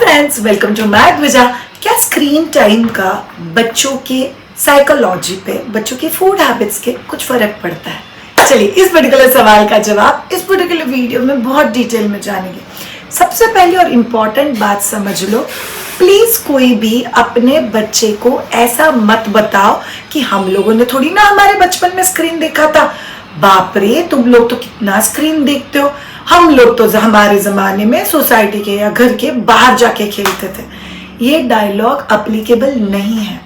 Friends, welcome to math विजा। क्या screen time का बच्चों के साइकोलॉजी पे, बच्चों के फूड हैबिट्स के कुछ फर्क पड़ता है? चलिए इस पर्टिकुलर सवाल का जवाब इस पर्टिकुलर वीडियो में बहुत डिटेल में जानेंगे। सबसे पहले और इम्पॉर्टेंट बात समझ लो, प्लीज कोई भी अपने बच्चे को ऐसा मत बताओ कि हम लोगों ने थोड़ी ना हमारे बचपन में स्क्रीन देखा था, बाप रे तुम लोग तो कितना स्क्रीन देखते हो, हम लोग तो हमारे जमाने में सोसाइटी के या घर के बाहर जाके खेलते थे। ये डायलॉग अप्लीकेबल नहीं है,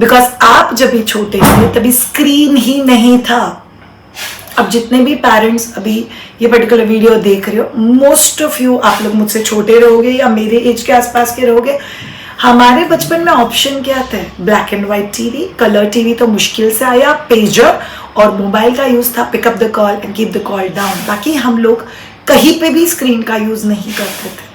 बिकॉज आप जब भी छोटे थे तभी स्क्रीन ही नहीं था। अब जितने भी पेरेंट्स अभी ये पर्टिकुलर वीडियो देख रहे हो, मोस्ट ऑफ यू आप लोग मुझसे छोटे रहोगे या मेरे एज के आसपास के रहोगे। हमारे बचपन में ऑप्शन क्या थे? Black and white TV, colour TV तो मुश्किल से आया, पेजर और मोबाइल का यूज था, pick up the call and keep the call down. बाकी हम लोग कहीं पे भी स्क्रीन का यूज नहीं करते थे।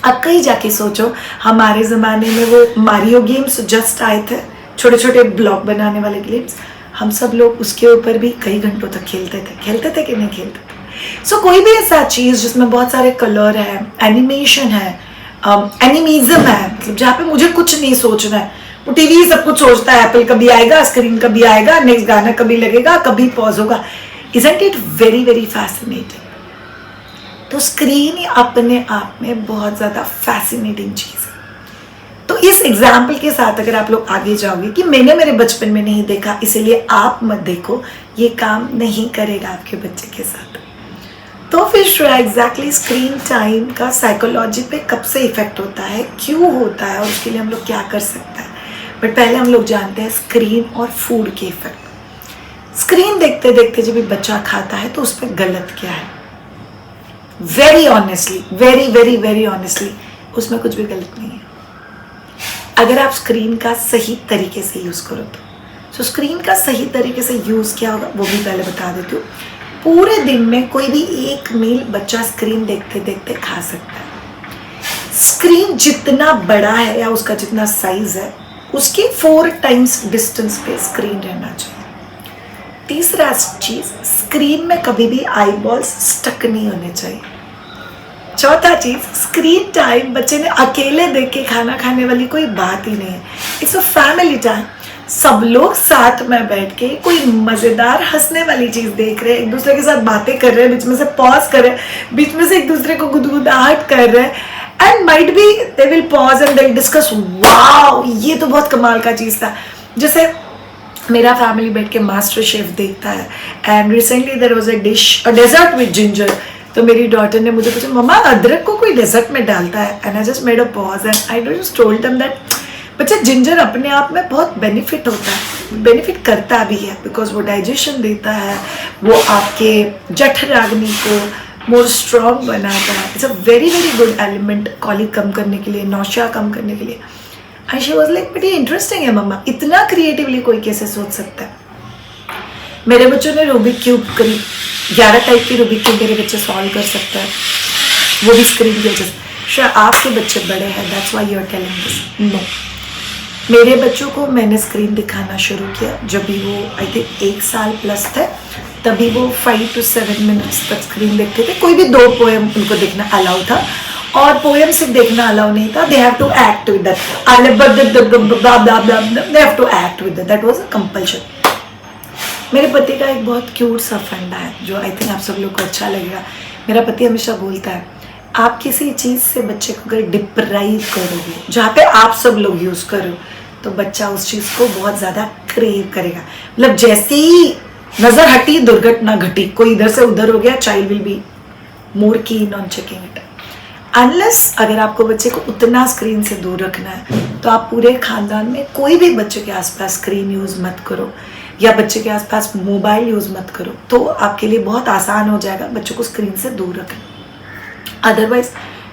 अब कहीं जाके सोचो, हमारे जमाने में वो मारियो गेम्स जस्ट आए थे, छोटे छोटे ब्लॉक बनाने वाले गेम्स, हम सब लोग उसके ऊपर भी कई घंटों तक खेलते थे कि नहीं खेलते थे? सो कोई भी ऐसा चीज जिसमें बहुत सारे कलर है, एनिमेशन है, एनिमिज्म है, मतलब जहाँ पे मुझे कुछ नहीं सोचना है, वो टीवी ही सब कुछ सोचता है, एप्पल कभी आएगा, स्क्रीन कभी आएगा, नेक्स्ट गाना कभी लगेगा, कभी पॉज होगा। Isn't it very very fascinating? तो स्क्रीन अपने आप में बहुत ज्यादा फैसिनेटिंग चीज है। तो इस एग्जाम्पल के साथ अगर आप लोग आगे जाओगे कि मैंने मेरे बचपन में नहीं देखा इसलिए आप मत देखो, ये काम नहीं करेगा आपके बच्चे के साथ। तो फिर एग्जैक्टली स्क्रीन टाइम का साइकोलॉजी पे कब से इफेक्ट होता है, क्यों होता है और उसके लिए हम लोग क्या कर सकते हैं। बट पहले हम लोग जानते हैं स्क्रीन और फूड के इफेक्ट। स्क्रीन देखते देखते जब भी बच्चा खाता है तो उस पर गलत क्या है? Very honestly, very very very honestly, उसमें कुछ भी गलत नहीं है अगर आप स्क्रीन का सही तरीके से यूज करो तो स्क्रीन का सही तरीके से यूज क्या होगा वो भी पहले बता देती हूँ। पूरे दिन में कोई भी एक मील बच्चा स्क्रीन देखते देखते खा सकता है। स्क्रीन जितना बड़ा है या उसका जितना साइज है उसके 4 टाइम्स डिस्टेंस पे स्क्रीन रहना चाहिए। तीसरा चीज, स्क्रीन में कभी भी आई बॉल्स स्टक नहीं होने चाहिए। चौथा चीज, स्क्रीन टाइम बच्चे ने अकेले देख के खाना खाने वाली कोई बात ही नहीं है। It's a family time. सब लोग साथ में बैठ के कोई मजेदार हंसने वाली चीज देख रहे हैं, एक दूसरे के साथ बातें कर रहे हैं, बीच में से पॉज कर रहे हैं, बीच में से एक दूसरे को गुदगुदाहट कर रहे हैं, and might be they will pause and they will discuss, wow ये तो बहुत कमाल का चीज था। जैसे मेरा फैमिली बैठ के मास्टर शेफ देखता है, and recently there was a dessert with ginger. तो मेरी डॉटर ने मुझे पूछा, मम्मा अदरक को कोई डेजर्ट में डालता है? And I just made a pause and I just told them that बच्चा, जिंजर अपने आप में बहुत बेनिफिट होता है, बेनिफिट करता भी है, बिकॉज वो डाइजेशन देता है, वो आपके जठराग्नि को मोर स्ट्रॉन्ग बनाता है। It's a very very good element colic कम करने के लिए, नौशिया कम करने के लिए। And she was like, but ये इंटरेस्टिंग है मम्मा, इतना क्रिएटिवली कोई कैसे सोच सकता है। मेरे बच्चों ने रूबिक क्यूब करीब 11 टाइप की रूबिक क्यूब मेरे बच्चे सॉल्व कर सकते हैं, वो भी स्क्रीन की वजह से। शायद आपके बच्चे बड़े हैं, that's why you are telling this. No, मेरे बच्चों को मैंने स्क्रीन दिखाना शुरू किया जब भी वो आई थिंक 1 साल प्लस थे, तभी वो 5 to 7 मिनट्स तक स्क्रीन देखते थे। कोई भी 2 पोएम उनको देखना अलाउ था, और पोएम सिर्फ देखना अलाउ नहीं था, they have to act with that, they have to act with that, that was a compulsion. मेरे पति का एक बहुत क्यूट सा फंडा है जो आई थिंक आप सब लोग को अच्छा लगेगा। मेरा पति हमेशा बोलता है, आप किसी चीज़ से बच्चे को अगर डिप्राइव करोगे जहाँ पे आप सब लोग यूज़ करो तो बच्चा उस चीज़ को बहुत ज़्यादा क्रेव करेगा। मतलब जैसे ही नज़र हटी दुर्घटना घटी, कोई इधर से उधर हो गया, child will be more keen on checking it. Unless अगर आपको बच्चे को उतना स्क्रीन से दूर रखना है तो आप पूरे खानदान में कोई भी बच्चे के आसपास स्क्रीन यूज़ मत करो या बच्चे के आसपास मोबाइल यूज़ मत करो, तो आपके लिए बहुत आसान हो जाएगा बच्चों को स्क्रीन से दूर रखना। अदरवाइज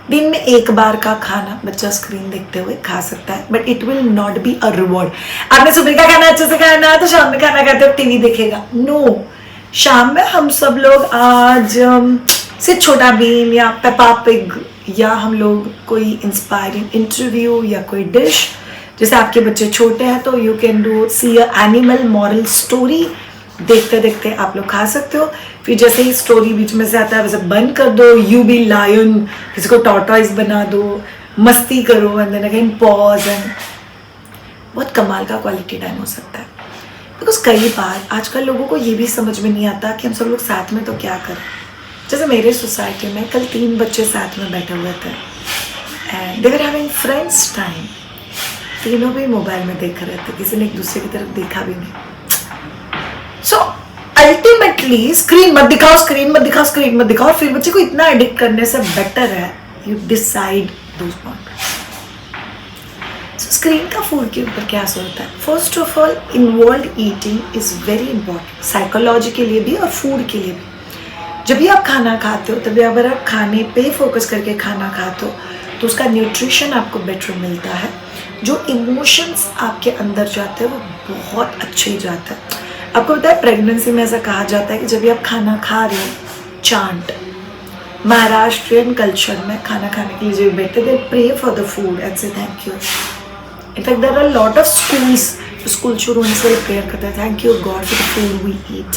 दिन में 1 बार का खाना बच्चा स्क्रीन देखते हुए खा सकता है, but it will not be a reward. आपने सुबह का खाना अच्छे से खाना तो शाम में खाना खाते हो टीवी देखेगा? नो, शाम में हम सब लोग आज सिर्फ छोटा भीम या पेपा पिग, या हम लोग कोई इंस्पायरिंग इंटरव्यू या कोई डिश, जैसे आपके बच्चे छोटे हैं तो you can do see a animal moral story, देखते देखते आप लोग खा सकते हो। फिर जैसे ही स्टोरी बीच में से आता है वैसे बंद कर दो, यू बी लायन, किसी को टॉर्टॉइस बना दो, मस्ती करो, and then again pause, and बहुत कमाल का क्वालिटी टाइम हो सकता है। बिकॉज कई बार आजकल लोगों को ये भी समझ में नहीं आता कि हम सब लोग साथ में तो क्या करें। जैसे मेरे सोसाइटी में कल 3 बच्चे साथ में बैठे हुए थे and they were having friends time. तीनों भी मोबाइल में देख रहे थे, किसी ने एक दूसरे की तरफ देखा भी नहीं। सो अल्टीमेटली स्क्रीन मत दिखाओ, स्क्रीन मत दिखाओ, स्क्रीन मत दिखाओ। फिर बच्चे को इतना एडिक्ट करने से बेटर है you decide those boundaries. So screen का फूड के ऊपर क्या असर होता है? First of all involve eating is very important, psychology के लिए भी और फूड के लिए भी। जब भी आप खाना खाते हो तभी अगर आप खाने पे फोकस करके खाना खाते हो तो उसका न्यूट्रिशन आपको बेटर मिलता है। जो इमोशंस आपके अंदर जाते हैं वो बहुत अच्छे जाते हैं। आपको पता है प्रेगनेंसी में ऐसा कहा जाता है कि जब भी आप खाना खा रहे हो, चांट, महाराष्ट्रियन कल्चर में खाना खाने के लिए जो बैठे they pray for the food and say thank you. In fact there are lot of school शुरू होने से प्रेयर करते हैं thank you God for the food we eat.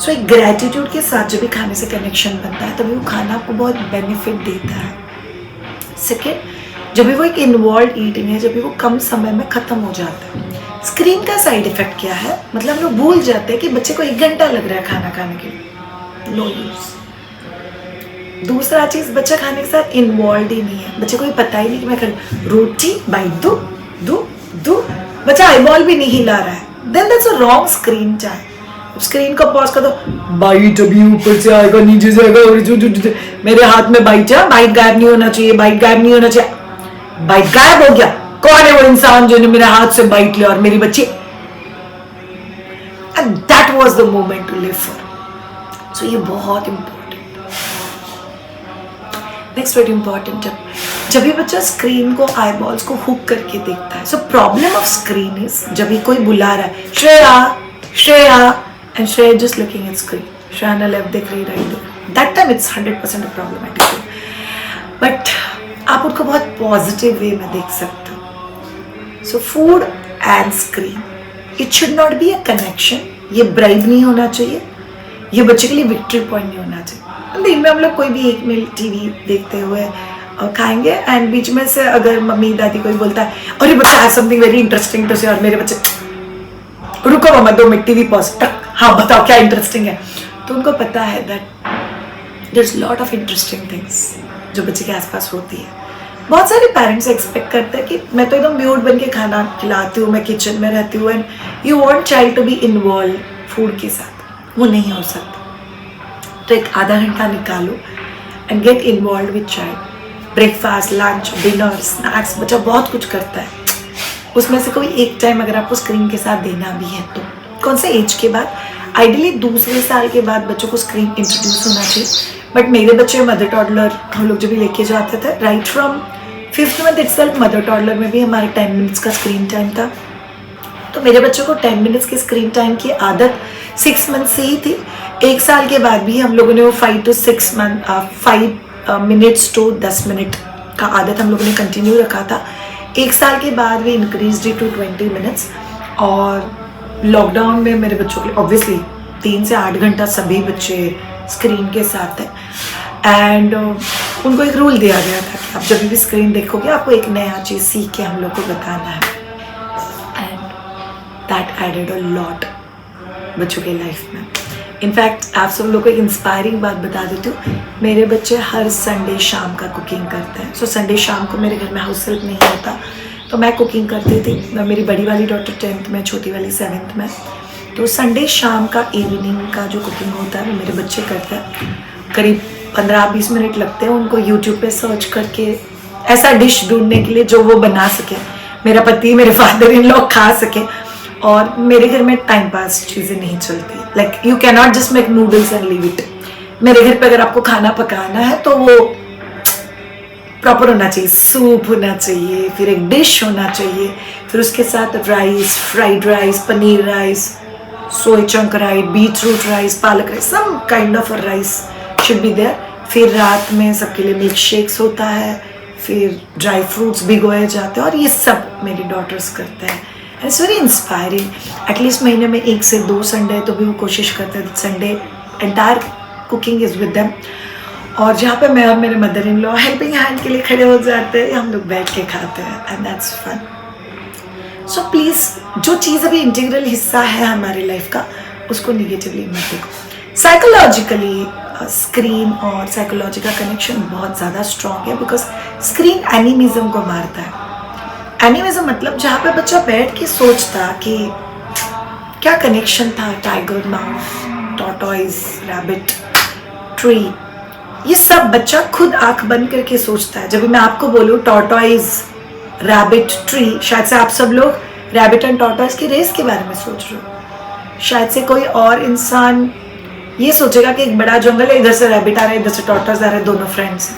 So एक ग्रेटिट्यूड के साथ जब भी खाने से कनेक्शन बनता है तभी वो खाना आपको बहुत बेनिफिट देता है। सेकेंड, जब भी वो एक इन्वॉल्व ईटिंग है, जब भी वो कम समय में ख़त्म हो जाता है। स्क्रीन का साइड इफेक्ट क्या है? मतलब लोग भूल जाते हैं कि बच्चे को 1 घंटा लग रहा है खाना खाने के लिए, नो यूज। दूसरा चीज़, बच्चा खाने के साथ इन्वॉल्व ही नहीं है, बच्चे को ये पता ही नहीं कि मैं कर रोटी बाइट दो दो दो, बच्चा आईबॉल भी नहीं हिला रहा है, then that's a wrong screen time. Screen को पॉज कर दो, बाइट अभी ऊपर से आएगा नीचे से आएगा और मेरे हाथ में बाइट है, बाइट गायब नहीं होना चाहिए, बाइट गायब नहीं होना चाहिए। बाइट गायब हो गया, कौन है वो इंसान जो ने मेरे हाथ से बाइट लिया और मेरी बच्ची? And that was the moment to live for. So ये बहुत इंपॉर्टेंट। नेक्स्ट वेरी इंपॉर्टेंट, जब भी बच्चा स्क्रीन को आईबॉल्स को हुक करके देखता है। So problem of screen is जब भी कोई बुला रहा है Shreya Shreya and Shreya just looking at screen, Shreya na left देख रही, right देख रही, that time it's 100% a problematic, but आप उनको बहुत पॉजिटिव वे में देख सकते हो। So food and screen, it should not be a connection, ये ब्राइब नहीं होना चाहिए, ये बच्चे के लिए विक्ट्री पॉइंट नहीं होना चाहिए। दिन में हम लोग कोई भी 1 मिनट टीवी देखते हुए खाएंगे एंड बीच में से अगर मम्मी दादी कोई बोलता है और ये बच्चा has something very interesting to say, और मेरे बच्चे रुको मम्मा 2 मिनट टीवी पॉज, हाँ बताओ क्या इंटरेस्टिंग है, तो उनको पता है that there is lot of interesting things जो बच्चे के आसपास होती है। बहुत सारे पेरेंट्स एक्सपेक्ट करते हैं कि मैं तो एकदम म्यूट बन के खाना खिलाती हूँ, मैं किचन में रहती हूँ, and you want child to be involve food के साथ। वो नहीं हो सकता। तो एक आधा घंटा निकालो and get involve with child. Breakfast, lunch, dinner, snacks, बच्चा बहुत कुछ करता है, उसमें से कोई एक टाइम अगर आपको स्क्रीन के साथ देना भी है तो कौन से एज के बाद? आइडियली 2 साल के बाद बच्चों को स्क्रीन इंट्रोड्यूस होना चाहिए। बट मेरे बच्चे मदर टॉडलर हम लोग जब भी लेके जाते थे, right from 5th month itself mother toddler में भी हमारे 10 मिनट्स का स्क्रीन टाइम था। तो मेरे बच्चों को 10 मिनट्स की स्क्रीन टाइम की आदत 6 मंथ से ही थी। 1 साल के बाद भी हम लोगों ने वो 5 मिनट्स टू 10 मिनट का आदत हम लोगों ने कंटिन्यू रखा था। 1 साल के बाद भी इंक्रीज टू 20 मिनट्स। और लॉकडाउन में मेरे बच्चों के लिए ऑब्वियसली 3 से 8 घंटा सभी बच्चे स्क्रीन के साथ हैं एंड उनको एक रूल दिया गया था कि आप जब भी स्क्रीन देखोगे आपको एक नया चीज़ सीख के हम लोग को बताना है, and that added a lot बच्चों के लाइफ में। इनफैक्ट आप सब लोग को एक इंस्पायरिंग बात बता देती हूँ, मेरे बच्चे हर संडे शाम का कुकिंग करते हैं। सो संडे शाम को मेरे घर में हाउस हेल्प नहीं होता तो मैं कुकिंग करती थी। मेरी बड़ी वाली डॉटर 10th में, छोटी वाली 7th में। तो संडे शाम का इवनिंग का जो कुकिंग होता है वो मेरे बच्चे करते हैं। करीब 15-20 मिनट लगते हैं उनको यूट्यूब पे सर्च करके ऐसा डिश ढूंढने के लिए जो वो बना सके, मेरा पति, मेरे फादर इन लोग खा सके। और मेरे घर में टाइम पास चीज़ें नहीं चलती, like you can not just make noodles and leave it. मेरे घर पे अगर आपको खाना पकाना है तो वो प्रॉपर होना चाहिए, सूप होना चाहिए, फिर एक डिश होना चाहिए, फिर उसके साथ rice, fried rice, paneer rice, soya chunk rice, beetroot rice, palak rice, some kind of rice should be there. फिर रात में सबके लिए मिल्क शेक्स होता है, फिर ड्राई फ्रूट्स भिगोए जाते हैं और ये सब मेरी डॉटर्स करते हैं। And it's very inspiring. At least महीने में 1 से 2 संडे तो भी वो कोशिश करते हैं Sunday entire cooking is with them. और जहाँ पे मैं और मेरे mother in law helping hand के लिए खड़े हो जाते हैं, हम लोग बैठ के खाते हैं and that's fun. So please जो चीज़ अभी इंटीग्रल हिस्सा है हमारी लाइफ का उसको निगेटिवली मत देखो. साइकोलॉजिकली स्क्रीन और साइकोलॉजी का कनेक्शन बहुत ज़्यादा स्ट्रॉन्ग है बिकॉज स्क्रीन एनिमिज्म को मारता है. एनिमिज्म मतलब जहाँ पे बच्चा बैठ के सोचता कि क्या कनेक्शन था tiger, mouse, tortoise, rabbit, tree, ये सब बच्चा खुद आंख बंद करके सोचता है. जब भी मैं आपको बोलूँ टॉर्टॉइज, रैबिट, ट्री, शायद से आप सब लोग रैबिट एंड टॉर्टॉइज की रेस के बारे में सोच रहे हो. शायद से कोई और इंसान ये सोचेगा कि एक बड़ा जंगल है, इधर से रैबिट आ रहा है, इधर से टॉर्टॉइज आ रहा है, दोनों फ्रेंड्स.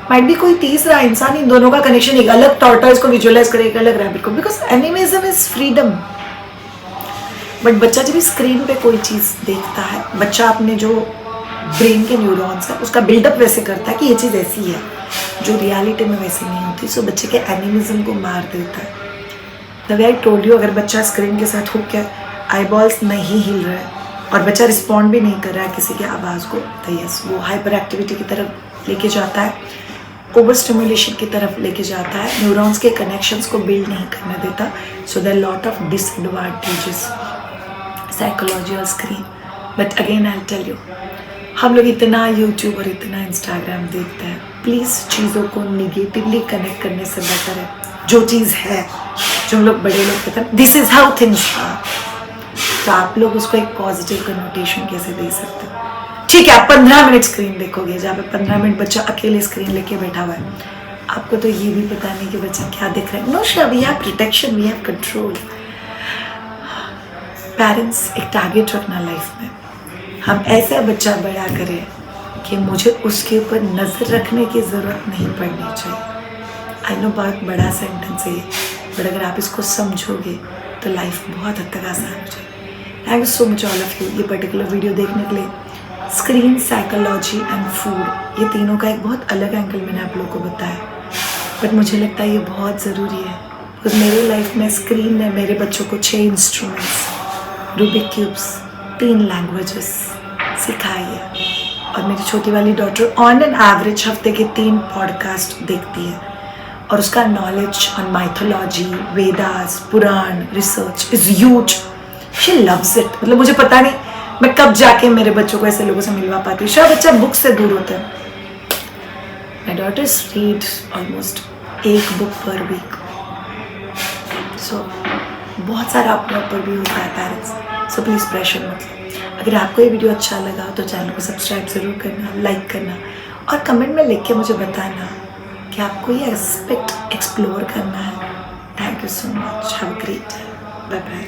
माइट भी कोई तीसरा इंसान इन दोनों का कनेक्शन एक अलग टॉर्टॉइज को विजुअलाइज करे, एक अलग रैबिट को, because animism is freedom. But बच्चा जब भी स्क्रीन पे कोई चीज़ देखता है, बच्चा अपने जो ब्रेन के न्यूरॉन्स है उसका बिल्डअप वैसे करता है कि ये चीज़ ऐसी है जो रियलिटी में वैसी नहीं होती. सो बच्चे के एनिमिज्म को मार देता है. The way I told you, अगर बच्चा स्क्रीन के साथ हुक है, आई बॉल्स नहीं हिल रहा है और बच्चा रिस्पॉन्ड भी नहीं कर रहा है किसी की आवाज़ को, तो यस वो हाइपर एक्टिविटी की तरफ लेके जाता है, ओवर स्टिमुलेशन की तरफ लेके जाता है, न्यूरॉन्स के कनेक्शंस को बिल्ड नहीं करने देता. So there lot of disadvantages psychology और screen. But again I tell you, हम लोग इतना यूट्यूब और इतना इंस्टाग्राम देखते हैं, प्लीज़ चीज़ों को निगेटिवली कनेक्ट करने से बेटर है जो चीज़ है, जो हम लोग बड़े लोग कहते हैं this is how things are, तो आप लोग उसको एक पॉजिटिव कनोटेशन कैसे दे सकते हो. ठीक है, आप 15 मिनट स्क्रीन देखोगे, जहाँ पे 15 मिनट बच्चा अकेले स्क्रीन लेके बैठा हुआ है, आपको तो ये भी पता नहीं कि बच्चा क्या देख रहा है. No sure, we have protection, we have control. Parents एक टारगेट रखना लाइफ में, हम ऐसा बच्चा बड़ा करें कि मुझे उसके ऊपर नज़र रखने की ज़रूरत नहीं पड़नी चाहिए. आई नो बहुत बड़ा सेंटेंस है ये, बट अगर आप इसको समझोगे तो लाइफ बहुत हद तक आसान हो जाएगी. Thank you so much all of you ये पर्टिकुलर वीडियो देखने के लिए. स्क्रीन, साइकोलॉजी एंड फूड, ये तीनों का एक बहुत अलग एंगल मैंने आप लोगों को बताया, बट मुझे लगता है ये बहुत ज़रूरी है बिकॉज मेरे लाइफ में स्क्रीन ने मेरे बच्चों को 6 इंस्ट्रूमेंट्स, रूबिक क्यूब्स, 3 लैंग्वेजेस सिखाई है. और मेरी छोटी वाली डॉटर ऑन एन एवरेज हफ्ते के 3 पॉडकास्ट देखती है और उसका knowledge on mythology, Vedas, Purana, research is huge. She loves it. मतलब मुझे पता नहीं मैं कब जाके मेरे बच्चों को ऐसे लोगों से मिलवा पाती हूँ. शायद बच्चा बुक से दूर होता है. My daughters read almost 1 book per week. So बहुत सारा अपने ऊपर भी होता है पेरेंट्स. सो प्लीज़ प्रेशर मत लो. अगर आपको ये वीडियो अच्छा लगा तो चैनल को सब्सक्राइब ज़रूर करना, लाइक करना और कमेंट में लिख के मुझे बताना कि आपको ये एस्पेक्ट एक्सप्लोर करना है. Thank you so much. Have a great day. Bye bye.